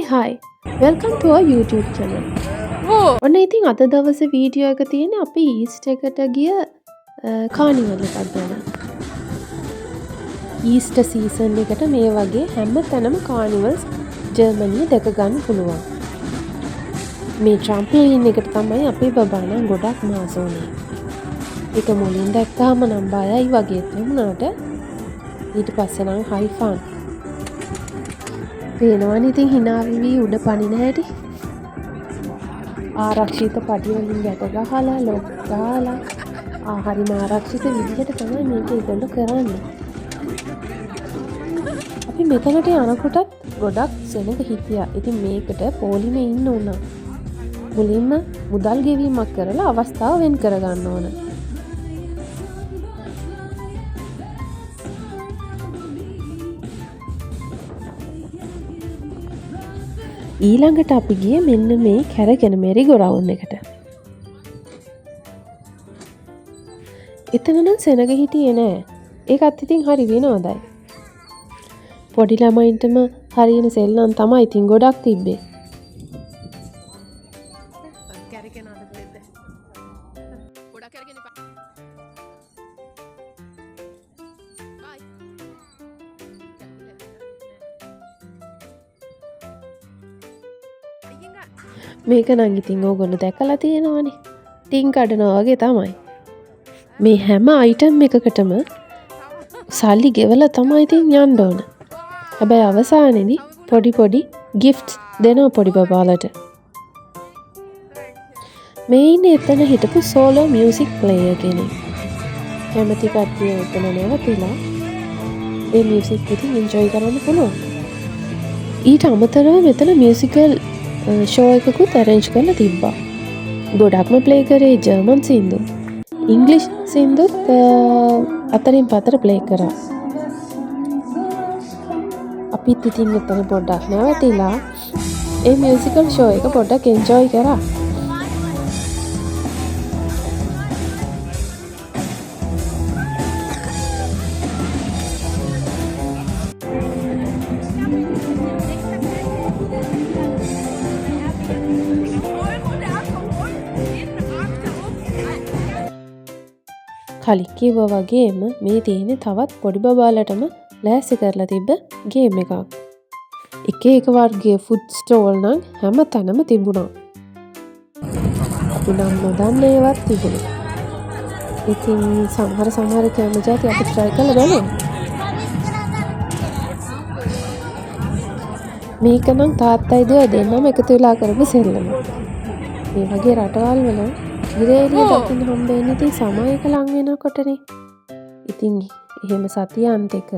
Hi, welcome to our YouTube channel. ඔන්න ඉතින් අද දවසේ වීඩියෝ එක තියෙන්නේ අපි ඊස්ට් එකට ගිය කානිවල් එකක් ගැන. ඊස්ට් සීසන් එකට මේ වගේ හැම තැනම කානිවල්ස් ජර්මනියේ දැක ගන්න පුළුවන්. මේ ට්‍රැම්පෝලින් එකට තමයි අපේ බබා නම් ගොඩක් මාස වුණේ. ඒක මුලින් දැක්කාම නම් බයයි වගේ වුණාට ඊට පස්සේ නම් හයි ෆන්. පේනවනේ ඉතින් hina වෙවි උඩ පනින හැටි. ආරක්ෂිත පඩි වලින් ගැට ගහලා ලොක් දාලා හරිම ආරක්ෂිත විදිහට තමයි මේක ඉදලා කරන්නේ. අපි මෙතනට යනකොටත් ගොඩක් සෙනඟ හිටියා. ඉතින් මේකට පොලිමේ ඉන්න උනා. මුලින්ම මුදල් ගෙවීමක් කරලා අවස්ථාව වෙන් කරගන්න ඕන. ඊළඟට අපි ගියේ මෙන්න මේ කැරගෙන මෙරි ගොරවුන් එකට. එතන නම් සෙනඟ හිටියේ නෑ. ඒකත් ඉතින් හරි විනෝදයි. පොඩි ළමයින්ටම හරියන සෙල්ලම් තමයි ඉතින් ගොඩක් තිබ්බේ. මේක නම් ඉතින් ඕගොල්ලෝ දැකලා තියෙනවනේ. ටින් කඩනවා වගේ තමයි. මේ හැම අයිටම් එකකටම සල්ලි ගෙවලා තමයි ඉතින් යන්න ඕන. හැබැයි අවසානයේදී පොඩි ගිෆ්ට්ස් දෙනවා පොඩි බබාලට. මේ ඉන්නේ එතන හිටපු සෝලෝ මියුසික් ප්ලේයර් කෙනෙක්. කැමති කට්ටිය එතන නැවතිලා ඒ මියුසික් ඉතින් එන්ජොයි කරන්න පුළුවන්. ඊට අමතරව මෙතන මියුසිකල් ෂෝ එකකුත් ඇරේන්ජ් කරලා තිබ්බා. ගොඩක්ම ප්ලේ කරේ ජර්මන් සින්දු. ඉංග්ලිෂ් සින්දුත් අතරින් පතර ප්ලේ කරා. අපිත් ඉතින් මෙතන පොඩ්ඩක් නැවතිලා ඒ මියුසිකල් ෂෝ එක පොඩ්ඩක් එන්ජොයි කරා. කලින් කිව්වා වගේම මේ තියෙන්නේ තවත් පොඩි බබාලටම ලෑස්ති කරලා තිබ්බ ගේම් එකක්. එක වර්ගයේ ෆුඩ් ස්ටෝල් නම් හැම තැනම තිබුණා. අපි නම් නොදන්න ඒවත් තිබුණා. ඉතින් සමහර කෑම જાති අපි try කරලා බලමු. මේක නම් තාත්තයි දුව දෙන්නම එකතු වෙලා කරපු සෙල්ලම. මේ වගේ රටවල් වල ඉරේලිය දකින්න හම්බෙන්නේ ඉතින් සමයක ලං වෙනකොටනේ. ඉතින් එහෙම සතියන්ත එක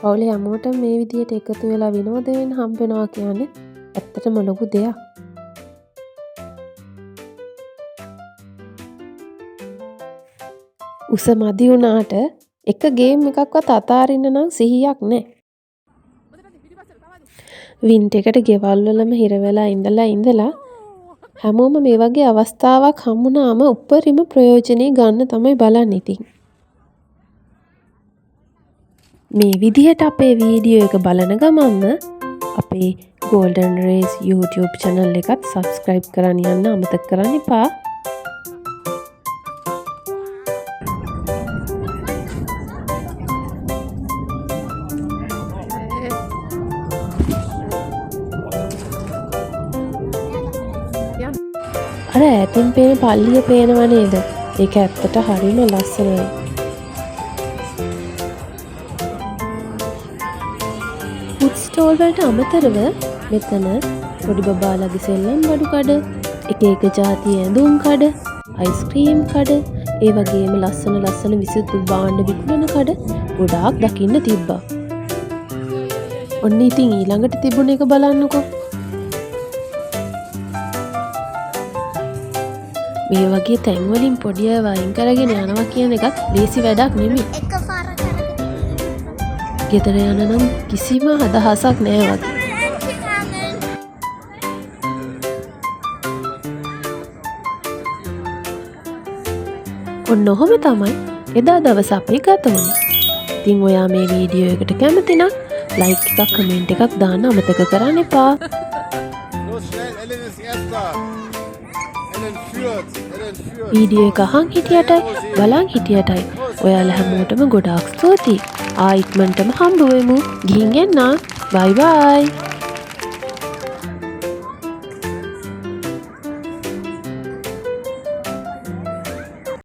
පවුලේ හැමෝටම මේ විදියට එකතු වෙලා විනෝද වෙන්න හම්බ වෙනවා කියන්නේ ඇත්තටම ලොකු දෙයක්. උස මදි වුණාට එක ගේම් එකක්වත් අතාරින්න නම් සිහියක් නැහැ. වින්ට් එකට ගෙවල් වලම හිර වෙලා ඉඳලා හැමෝම මේ වගේ අවස්ථාවක් හම්බුනාම උපරිම ප්‍රයෝජනෙ ගන්න තමයි බලන්නේ ඉතින්. මේ විදිහට අපේ වීඩියෝ එක බලන ගමන්ම අපේ Golden Race YouTube channel එකත් subscribe කරන්න යන්න අමතක කරන්න එපා. අර ඈතින් පේන පල්ලිය පේනව නේද? ඒක ඇත්තට හරිම ලස්සනයි. ෆුඩ් ස්ටෝල් වලට අමතරව මෙතන පොඩි බබාලගේ සෙල්ලම් බඩු කඩ, එක જાති ඇඳුම් කඩ, අයිස්ක්‍රීම් කඩ, ඒ වගේම ලස්සන විසුතු භාණ්ඩ විකුණන කඩ ගොඩාක් දකින්න තිබ්බා. ඔන්න ඉතින් ඊළඟට තිබුණ එක බලන්නකෝ. මේ වගේ තැන්වලින් පොඩි අය වයින් කරගෙන යනවා කියන එකත් ලේසි වැඩක් නෙමෙයි. ගෙදර යන නම් කිසිම අදහසක් නෑ වගේ. ඔන්න ඔහොම තමයි එදා දවස අපි ගත වුණේ. ඉතින් ඔයා මේ වීඩියෝ එකට කැමති නම් ලයික් එකක් කමෙන්ට් එකක් දාන්න අමතක කරන්න එපා. වීඩියෝ එක අහන් හිටියටයි බලන් හිටියටයි ඔයාලා හැමෝටම ගොඩාක් ස්තුතියි. ආයිත්මන්ටම හම්බුවෙමු. ගිහින් එන්න. බයි බයි.